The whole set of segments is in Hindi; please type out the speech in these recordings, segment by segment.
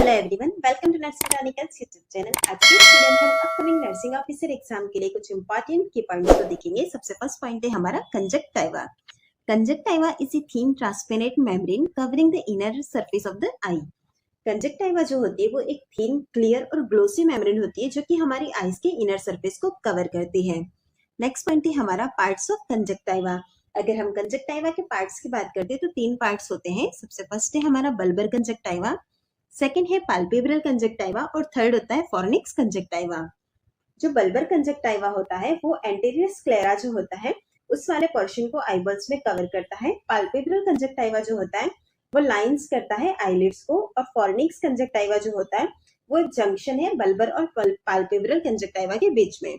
Hello everyone, welcome to nursing chronicles YouTube channel. आज की इस वीडियो में हम अपकमिंग नर्सिंग ऑफिसर एग्जाम के लिए कुछ इंपॉर्टेंट की पॉइंट्स को देखेंगे। सबसे फर्स्ट पॉइंट है हमारा conjunctiva. Conjunctiva is a thin transparent membrane covering the inner surface of the I. Conjunctiva जो होती है वो एक थिन, क्लियर और ग्लोसी मेम्ब्रेन होती है जो कि हमारी आईज के इनर सरफेस को कवर करती है। नेक्स्ट पॉइंट है हमारा पार्ट्स ऑफ कंजक्टिवा। अगर हम कंजक्टिवा के पार्ट्स की बात करते हैं तो तीन पार्ट्स होते हैं। सबसे फर्स्ट है हमारा बल्बर कंजक्टिवा, सेकंड है पाल्पेब्रल कंजक्टिवा और थर्ड होता है फॉर्निक्स कंजक्टिवा। जो बल्बर कंजक्टिवा होता है वो एंटीरियर स्क्लेरा जो होता है उस वाले पोर्शन को आईबॉल्स में कवर करता है। पाल्पेब्रल कंजक्टिवा जो होता है वो लाइंस करता है आईलिड्स को, और फॉर्निक्स कंजक्टिवा जो होता है वो एक जंक्शन है बल्बर और पाल्पेब्रल कंजक्टिवा के बीच में।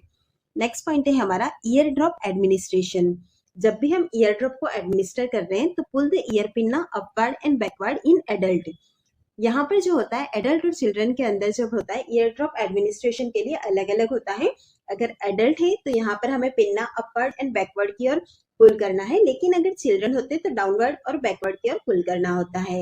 नेक्स्ट पॉइंट है हमारा ईयर ड्रॉप एडमिनिस्ट्रेशन। जब भी हम ईयर ड्रॉप को एडमिनिस्टर कर रहे हैं तो पुल द ईयर पिन ना upward and backward in adult. यहाँ पर जो होता है एडल्ट और चिल्ड्रन के अंदर जब होता है ईयर ड्रॉप एडमिनिस्ट्रेशन के लिए अलग अलग होता है। अगर एडल्ट है तो यहाँ पर हमें पिन्ना अपवर्ड एंड बैकवर्ड की ओर पुल करना है, लेकिन अगर चिल्ड्रन होते तो डाउनवर्ड और बैकवर्ड की ओर पुल करना होता है।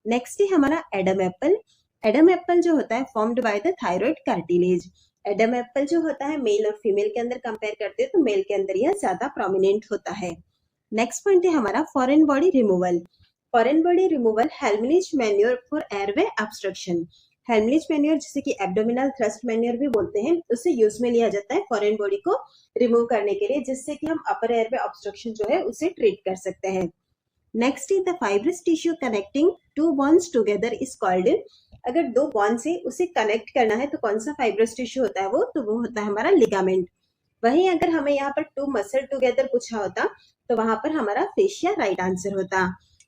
नेक्स्ट है हमारा एडम एप्पल। एडम एप्पल जो होता है formed by the thyroid cartilage. Adam Apple जो होता है मेल और फीमेल के अंदर कंपेयर करते हैं तो मेल के अंदर यह ज्यादा प्रोमिनेंट होता है। नेक्स्ट पॉइंट है हमारा foreign body removal. Foreign body removal हेल्मनिच मैन्योर फॉर एयरवे ऑब्स्ट्रक्शन। हेल्मनिच मैन्योर जिसे कि एब्डोमिनल थ्रस्ट मैन्योर भी बोलते हैं, उससे यूज में लिया जाता है फॉरेन बॉडी को रिमूव करने के लिए, जिससे कि हम अपर एयरवे ऑब्स्ट्रक्शन जो है उसे ट्रीट कर सकते हैं। Next is the fibrous tissue connecting to bones together is called. अगर दो बोन्स है उसे कनेक्ट करना है तो कौन सा फाइब्रस टिश्यू होता है वो होता है हमारा लिगामेंट। वहीं अगर हमें यहाँ पर टू मसल टुगेदर पूछा होता तो वहां पर हमारा फेशिया राइट आंसर होता।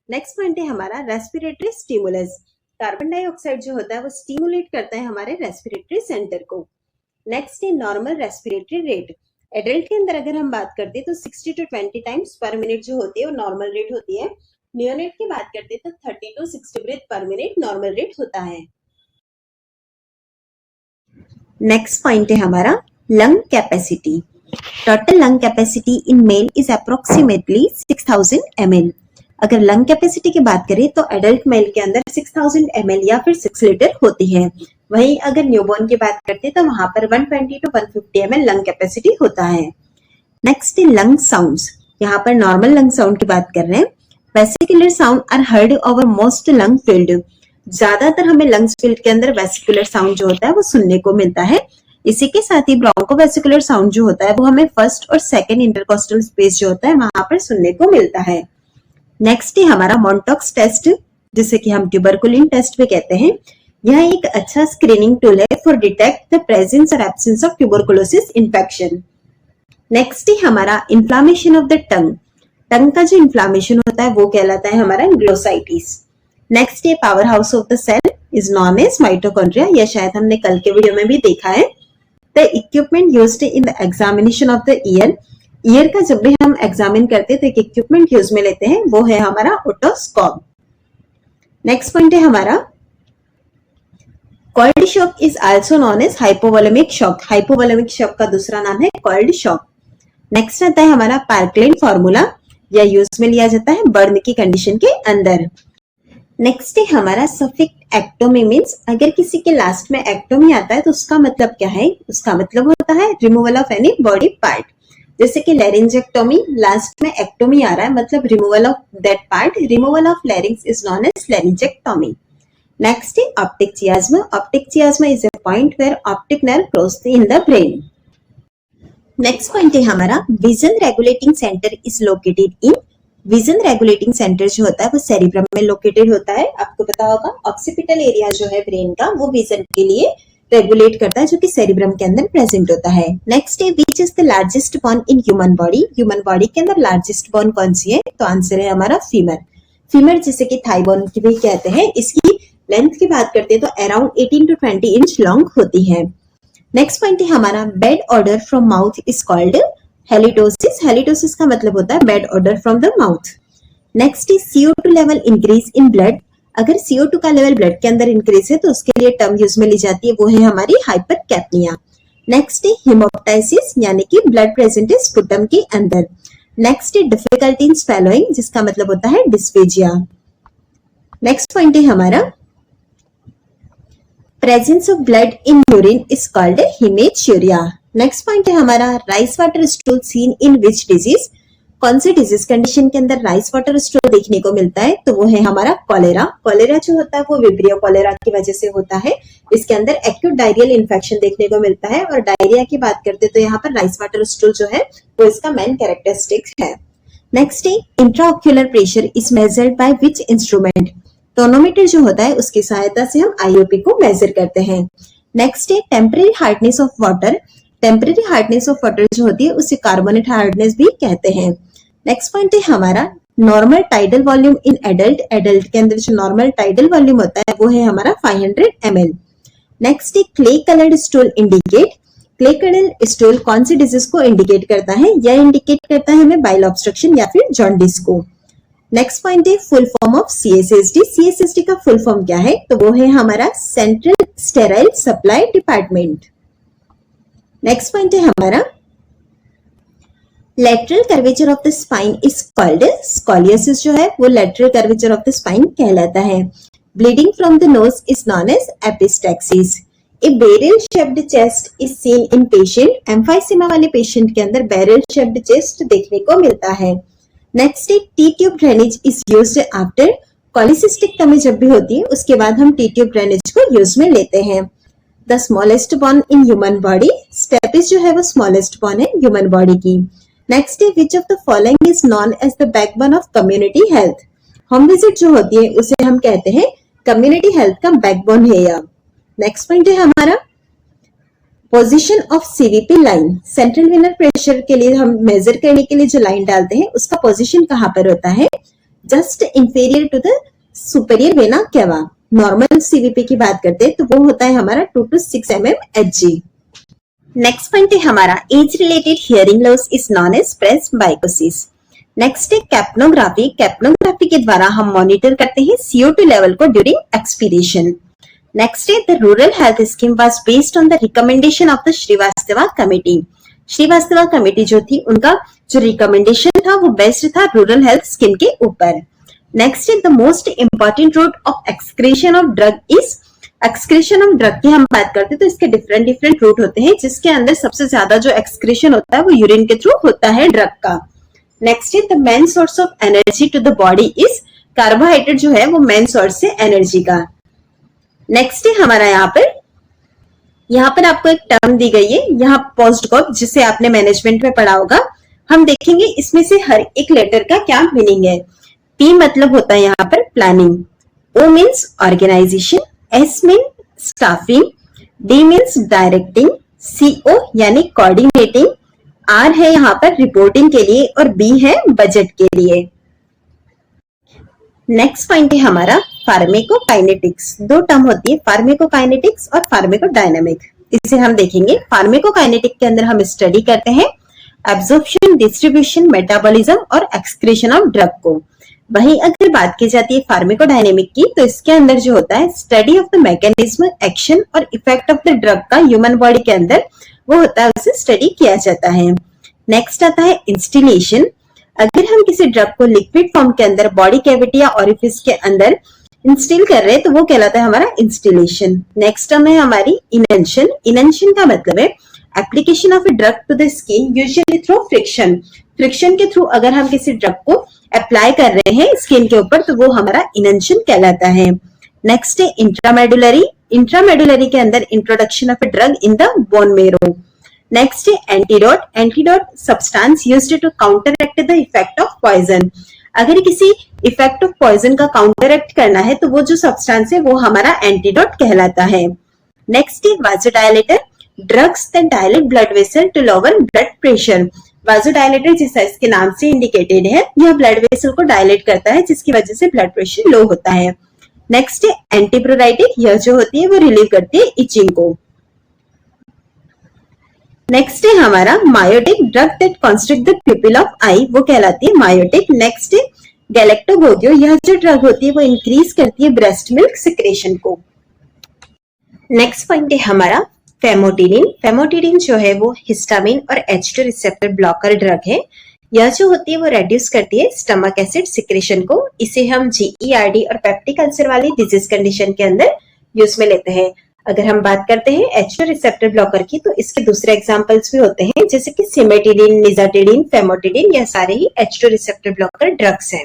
नेक्स्ट पॉइंट है हमारा रेस्पिरेटरी स्टिमुलस। कार्बन डाइऑक्साइड जो होता है वो स्टिमुलेट करता है हमारे रेस्पिरेटरी सेंटर को। नेक्स्ट है नॉर्मल रेस्पिरेटरी रेट। एडल्ट के अंदर अगर हम बात करते हैं तो 60 to 20 टाइम्स पर मिनट जो होती है वो नॉर्मल रेट होती है। नियोनेट की बात करते हैं तो 30 to 60 breath per minute normal rate होता है। नेक्स्ट पॉइंट है हमारा lung capacity. Total lung capacity in male is approximately 6000 ml। अगर लंग कैपेसिटी की बात करें तो एडल्ट मेल के अंदर 6000 ml या फिर 6 लीटर होती है। वहीं अगर न्यूबॉर्न की बात करते हैं तो वहां पर 120 to 150 ml लंग कैपेसिटी होता है। नेक्स्ट है लंग साउंड्स। यहाँ पर नॉर्मल लंग साउंड की बात कर रहे हैं। Vesicular sound are heard over most lung field. ज्यादातर हमें लंग्स फील्ड के अंदर वेसिकुलर साउंड जो होता है वो सुनने को मिलता है। इसी के साथ ही ब्रोंकोवेसिकुलर साउंड जो होता है वो हमें फर्स्ट और सेकंड इंटरकोस्टल स्पेस जो होता है वहां पर सुनने को मिलता है। नेक्स्ट है हमारा मॉन्टॉक्स टेस्ट, जिसे कि हम ट्यूबरकुलिन टेस्ट भी कहते हैं। यह एक अच्छा स्क्रीनिंग टूल है फॉर डिटेक्ट द प्रेजेंस और absence of tuberculosis infection. Next है हमारा inflammation of the tongue. Tongue का जो इन्फ्लामेशन होता है वो कहलाता है हमारा ग्लोसाइटिस। नेक्स्ट है power house of the cell is known as mitochondria. यह शायद हमने कल के वीडियो में भी देखा है। The equipment used in the examination of the year. Year का जब भी हम एग्जामिन करते हैं तो एक इक्विपमेंट यूज में लेते हैं, वो है हमारा ओटोस्कोप। नेक्स्ट पॉइंट है हमारा cold shock is also known as hypovolemic shock. Hypovolemic shock का दूसरा नाम है कॉल्ड शॉक। नेक्स्ट आता है हमारा पार्कलेन फॉर्मूला। यह यूज में लिया जाता है बर्न की कंडीशन के अंदर। नेक्स्ट है हमारा सफिक्स एक्टोमी मीन्स अगर किसी के लास्ट में एक्टोमी आता है तो उसका मतलब क्या है? उसका मतलब होता है removal of any body part. जैसे कि लैरिंजेक्टोमी, लास्ट में एक्टोमी आ रहा है मतलब removal of that part. Removal of larynx is known as laryngectomy. Next है optic chiasma. Optic chiasma is a point where optic nerve cross in the brain. Next point है हमारा vision regulating centre is located in. Vision regulating centre जो होता है वो सेरिब्रम में लोकेटेड होता है। आपको पता होगा ऑक्सीपिटल एरिया जो है ब्रेन का वो विजन के लिए रेगुलेट करता है, जो कि सेरिब्रम के अंदर प्रेजेंट होता है। नेक्स्ट है which is the largest bone in human body. Human body के अंदर लार्जेस्ट बोन कौन सी है? तो आंसर है हमारा फीमर। फीमर जिसे कि थाई बोन की भी कहते हैं। इसकी लेंथ की बात करते हैं तो अराउंड 18 to 20 इंच लॉन्ग होती है। नेक्स्ट पॉइंट है हमारा bad order from mouth is called halitosis. Halitosis का मतलब होता है bad order from the mouth. Next is CO2 level increase in blood. अगर CO2 का लेवल ब्लड के अंदर इंक्रीज है तो उसके लिए टर्म यूज में ली जाती है, वो है हमारी हाइपरकैप्निया। नेक्स्ट है हिमोप्टाइसिस, यानी कि ब्लड प्रेजेंट है स्पुटम के अंदर। नेक्स्ट है डिफिकल्टी इन स्वेलोइंग, जिसका मतलब होता है डिस्फेजिया। नेक्स्ट पॉइंट है हमारा presence of blood in urine is called haematuria. Next point है हमारा rice water stool seen in which disease. कौन से डिजीज कंडीशन के अंदर राइस वाटर स्टूल देखने को मिलता है, तो वो है हमारा कॉलेरा। कॉलेरा जो होता है वो विब्रियो कॉलेरा की वजह से होता है। इसके अंदर एक्यूट डायरियल इन्फेक्शन देखने को मिलता है। और डायरिया की बात करते तो यहाँ पर राइस वाटर स्टूल जो है वो इसका मेन कैरेक्टरिस्टिक है। नेक्स्ट है intraocular pressure is measured by which instrument. Tonometer जो होता है उसकी सहायता से हम आईओपी को मेजर करते हैं। नेक्स्ट है temporary hardness of water. Temporary hardness of water जो होती है उसे कार्बोनेट हार्डनेस भी कहते हैं। नेक्स्ट पॉइंट है हमारा normal tidal volume in adult. Adult के अंदर जो नॉर्मल टाइडल वॉल्यूम होता है वो है हमारा 500 ml। नेक्स्ट है clay coloured stool indicate. Clay coloured stool कौन सी डिजीज को इंडिकेट करता है, यह इंडिकेट करता है हमें बाइल ऑब्स्ट्रक्शन या फिर जॉन्डिस को। नेक्स्ट पॉइंट है full form of CSSD. CSSD का फुल फॉर्म क्या है, तो वो है हमारा central sterile supply department. Next point है हमारा lateral curvature of the spine is called scoliosis. जो है वो lateral curvature of the spine कहलाता है। Bleeding from the nose is known as epistaxis. A barrel shaped chest is seen in patient. Emphysema वाले पेशेंट के अंदर बैरल शेप्ड चेस्ट देखने को मिलता है। नेक्स्ट है T tube drainage is used after. Cholecystectomy जब भी होती है उसके बाद हम टी ट्यूब ड्रेनेज को यूज में लेते हैं। The smallest bone in human body. Stapes जो है वो स्मॉलेस्ट बोन है ह्यूमन बॉडी की। नेक्स्ट है which of the following is known as the backbone of community health. Home visit जो होती है उसे हम कहते हैं कम्युनिटी हेल्थ का बैकबोन है या। नेक्स्ट पॉइंट है हमारा position of CVP line. Central Vanern pressure के लिए हम मेजर करने के लिए जो लाइन डालते हैं उसका पोजीशन कहाँ पर होता है, just inferior to the superior vena cava. Normal CVP की बात करते हैं तो वो होता है हमारा 2 to 6 mm Hg। Next point है हमारा age related hearing loss is known as presbycusis. Next है कैप्नोग्राफी। कैप्नोग्राफी के द्वारा हम मॉनिटर करते हैं CO2 लेवल को ड्यूरिंग एक्सपीरेशन। नेक्स्ट है the rural health scheme was based on the recommendation of the Srivastava committee. Srivastava committee जो थी उनका जो रिकमेंडेशन था वो बेस्ड था रूरल हेल्थ स्कीम के ऊपर। नेक्स्ट है the most important route of excretion of drug is. Excretion of drug की हम बात करते हैं तो इसके डिफरेंट डिफरेंट रूट होते हैं, जिसके अंदर सबसे ज्यादा जो एक्सक्रीशन होता है वो यूरिन के थ्रू होता है ड्रग का। नेक्स्ट है the main source of energy to the body is. Carbohydrate जो है वो मेन सोर्स है एनर्जी का। नेक्स्ट है हमारा यहाँ पर आपको एक टर्म दी गई है यहाँ पोस्ट गॉप, जिसे आपने मैनेजमेंट में पढ़ा होगा। हम देखेंगे इसमें से हर एक लेटर का क्या मीनिंग है। P मतलब होता है यहाँ पर planning, O means organisation, S mean staffing, D means directing, CO यानी कोऑर्डिनेटिंग, R है यहाँ पर रिपोर्टिंग के लिए और B है बजट के लिए। नेक्स्ट पॉइंट है हमारा फार्मेकोकाइनेटिक्स। दो टर्म होती है फार्मेकोकाइनेटिक्स और फार्मेकोडायनामिक। इसे हम देखेंगे। फार्मेकोकाइनेटिक के अंदर हम स्टडी करते हैं एब्जॉर्प्शन, डिस्ट्रीब्यूशन, मेटाबॉलिज्म और एक्सक्रीशन ऑफ ड्रग को। वहीं अगर बात की जाती है फार्मेकोडायनेमिक की तो इसके अंदर जो होता है study of the mechanism, action और इफेक्ट ऑफ द ड्रग का ह्यूमन बॉडी के अंदर वो होता है, उसे स्टडी किया जाता है। नेक्स्ट आता है इंस्टिलेशन। अगर हम किसी ड्रग को लिक्विड फॉर्म के अंदर बॉडी कैविटी या ओरिफिस के अंदर इंस्टिल कर रहे हैं तो वो कहलाता है हमारा इंस्टिलेशन। नेक्स्ट टर्म है हमारी इनंशन। इनंशन का मतलब है application of a drug to the skin usually through friction. Friction के थ्रू अगर हम किसी ड्रग को अप्लाई कर रहे हैं स्किन के ऊपर तो वो हमारा इनंशन कहलाता है। नेक्स्ट है इंट्रामेडुलरी। इंट्रामेडुलरी के अंदर introduction of a drug in the bone marrow. Next है antidote. Antidote substance used to counteract the effect of poison. अगर किसी इफेक्ट ऑफ पॉइजन का काउंटरएक्ट करना है तो वो जो सब्सटेंस है वो हमारा एंटीडोट कहलाता है। नेक्स्ट है vasodilator. Drugs that dilate blood vessel to lower blood pressure. Vasodilator जैसा इसके नाम से इंडिकेटेड है, यह ब्लड वेसल को डायलेट करता है जिसकी वजह से ब्लड प्रेशर लो होता है। नेक्स्ट है एंटीप्रोराइटिक। यह जो होती है वो रिलीव करती है इचिंग को। नेक्स्ट है हमारा miotic. Drug that constrict the pupil of eye वो कहलाती है मायोटिक। नेक्स्ट है गैलेक्टोगोगियो। यह जो ड्रग होती है वो इंक्रीज करती है ब्रेस्ट मिल्क सिक्रेशन को। नेक्स्ट पॉइंट है हमारा फेमोटिडिन। फेमोटिडिन जो है वो हिस्टामिन और H2 रिसेप्टर ब्लॉकर ड्रग है। यह जो होती है वो रेड्यूस करती है स्टमक एसिड सिक्रेशन को। इसे हम GERD और पेप्टिक अल्सर वाली डिजीज कंडीशन के अंदर यूज में लेते हैं। अगर हम बात करते हैं H2 रिसेप्टर ब्लॉकर की, तो इसके दूसरे एग्जांपल्स भी होते हैं, जैसे कि सिमेटिडिन, निजाटिडिन, फेमोटिडिन, यह सारे ही H2 रिसेप्टर ब्लॉकर ड्रग्स हैं।